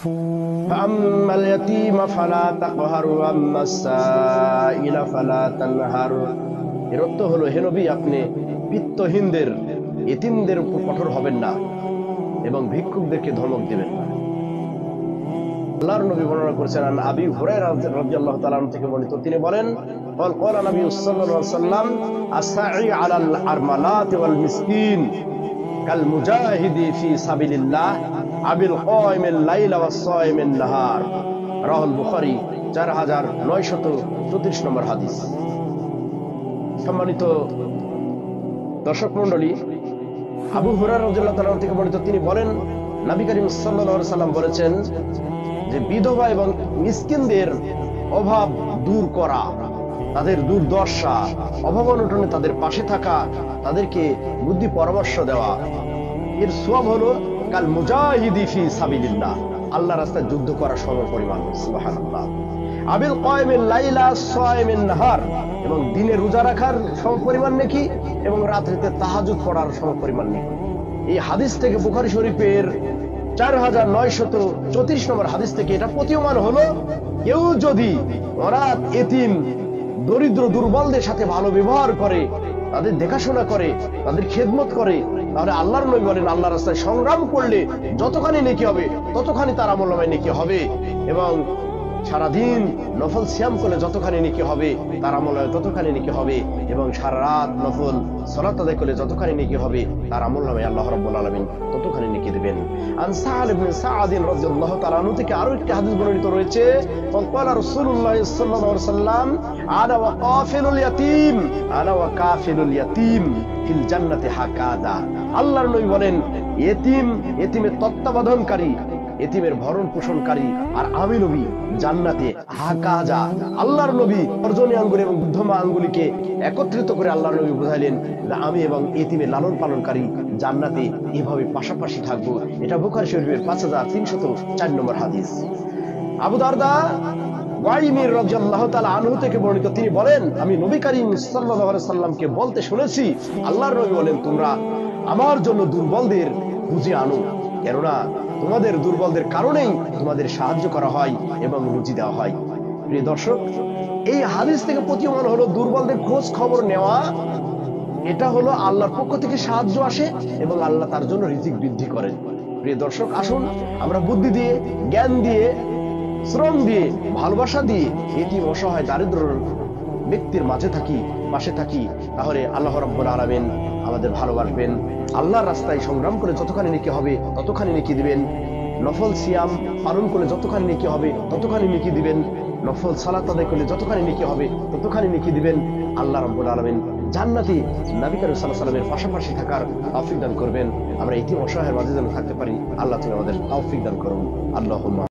ফাআম্মাল ইয়াতীমা ফালা তাকহার ওয়া আম্মাস সাইলা ফালা তানহার। এর অর্থ হলো, হে নবী, আপনি বিত্তহীনদের, এতিমদের উপর কঠোর হবেন না এবং ভিক্ষুকদেরকে ধমক দিবেন না। আল্লাহর নবী বর্ণনা করেছেন, আন আবি হুরায়রা রাদিয়াল্লাহু তাআলা আনহু থেকে বর্ণিত, তিনি বলেন, ক্বালা নবী সাল্লাল্লাহু আলাইহি ওয়াসাল্লাম আসসাই আলাল আরমালাতি ওয়াল মিসকিন কাল মুজাহিদি ফি সাবিলিল্লাহ আবিল কায়মিল লাইলা ওয়াস সায়মিন নাহার। রাহুল বুখারী 4934 নম্বর হাদিস। সম্মানিত দর্শক মণ্ডলী, আবু হুরায়রা রাদিয়াল্লাহু তাআলা থেকে বর্ণিত, তিনি বলেন, নবী করিম সাল্লাল্লাহু আলাইহি ওয়াসাল্লাম বলেছেন যে বিধবা এবং মিসকিনদের অভাব দূর করা, তাদের দুর্দশা, অভাব অনটনে তাদের পাশে থাকা, তাদেরকে বুদ্ধি পরামর্শ দেওয়া, এর সওয়াব হলো কাল মুজাহিদি ফি সাবিলিল্লাহ, আল্লাহর রাস্তায় যুদ্ধ করার সমপরিমাণ। সুবহানাল্লাহ। আবিল কায়মিল লাইলা সায়মিন নাহার, এবং দিনে রোজা রাখার সমপরিমাণ নেকি এবং রাত্রিতে তাহাজ্জুদ পড়ার সমপরিমাণ নেকি। এই হাদিস থেকে, বুখারী শরীফের 4934 নম্বর হাদিস থেকে এটা প্রতীয়মান হলো, কেউ যদি অনাথ, এতিম, দরিদ্র, দুর্বলদের সাথে ভালো ব্যবহার করে, তাদের দেখাশোনা করে, তাদের খেদমত করে, তাহলে আল্লাহর নবী বলেন, আল্লাহর রাস্তায় সংগ্রাম করলে যতখানি নেকি হবে ততখানি তার আমলনামায় নেকি হবে, এবং সারাদিন নফল সিয়াম করলে যতখানি নেকি হবে তার আমলনামায় ততখানি নেকি হবে, এবং সারা রাত নফল সালাত আদায় করলে যতখানি নেকি হবে তার আমলনামায় আল্লাহ রাব্বুল আলামিন ততখানি নেকি দিবেন। আন সাহাল ইবনে সাআদ রাদিয়াল্লাহু তাআলা আনহু থেকে আরো একটি হাদিস বর্ণিত রয়েছে, ক্বালা রাসূলুল্লাহ সাল্লাল্লাহু আলাইহি ওয়াসাল্লাম আনা ওয়া কাফিলুল ইয়াতীম আনা ওয়া কাফিলুল ইয়াতীম ফিল জান্নাতি হাকাদা। আল্লাহর নবী বলেন, এতিমের তত্ত্বাবধানকারী, এতিমের ভরণ পোষণকারী, আর আমি নবী জান্নাতে হাকাজা। আল্লাহর নবী তর্জনী আঙ্গুল এবং বুদ্ধমা আঙ্গুলিকে একত্রিত করে আল্লাহর নবী বুঝাইলেন যে আমি এবং এতিমের লালন পালনকারী জান্নাতে এভাবে পাশাপাশি থাকবো। এটা বুখারী শরীফের 5304 নম্বর হাদিস। আবু দারদা ওয়াইমির রাদিয়াল্লাহু তাআলা আনহু থেকে বর্ণিত, তিনি বলেন, আমি নবী করিম সাল্লাল্লাহু আলাইহি সাল্লামকে বলতে শুনেছি, আল্লাহর নবী বলেন, তোমরা আমার জন্য দুর্বলদের খুঁজে আনো, কেননা তোমাদের দুর্বলদের কারণেই তোমাদের সাহায্য করা হয় এবং রুজি দেওয়া হয়। প্রিয় দর্শক, এই হাদিস থেকে প্রতীয়মান হলো, দুর্বলদের খোঁজ খবর নেওয়া, এটা হলো আল্লাহর পক্ষ থেকে সাহায্য আসে এবং আল্লাহ তার জন্য রিজিক বৃদ্ধি করেন। প্রিয় দর্শক, আসুন আমরা বুদ্ধি দিয়ে, জ্ঞান দিয়ে, শ্রম দিয়ে, ভালোবাসা দিয়ে এতিম, অসহায়, দারিদ্র ব্যক্তির মাঝে থাকি, পাশে থাকি, তাহলে আল্লাহ রাব্বুল আলামিন আমাদের ভালোবাসবেন। আল্লাহর রাস্তায় সংগ্রাম করে যতখানি নেকি হবে ততখানি নেকি দিবেন, নফল সিয়াম পালন করলে যতখানি নেকি হবে ততখানি নেকি দিবেন, নফল সালাত আদায় করলে যতখানি নেকি হবে ততখানি নেকি দিবেন। আল্লাহ রাব্বুল আলামিন জান্নাতে নবী করিম সাল্লাল্লাহু আলাইহি ওয়াসাল্লামের পাশাপাশি থাকার তৌফিক দান করবেন। আমরা এতিম, অসহায়ের মাঝে যেন থাকতে পারি, আল্লাহ তাআলা আমাদের তৌফিক দান করুন। আল্লাহুম্মা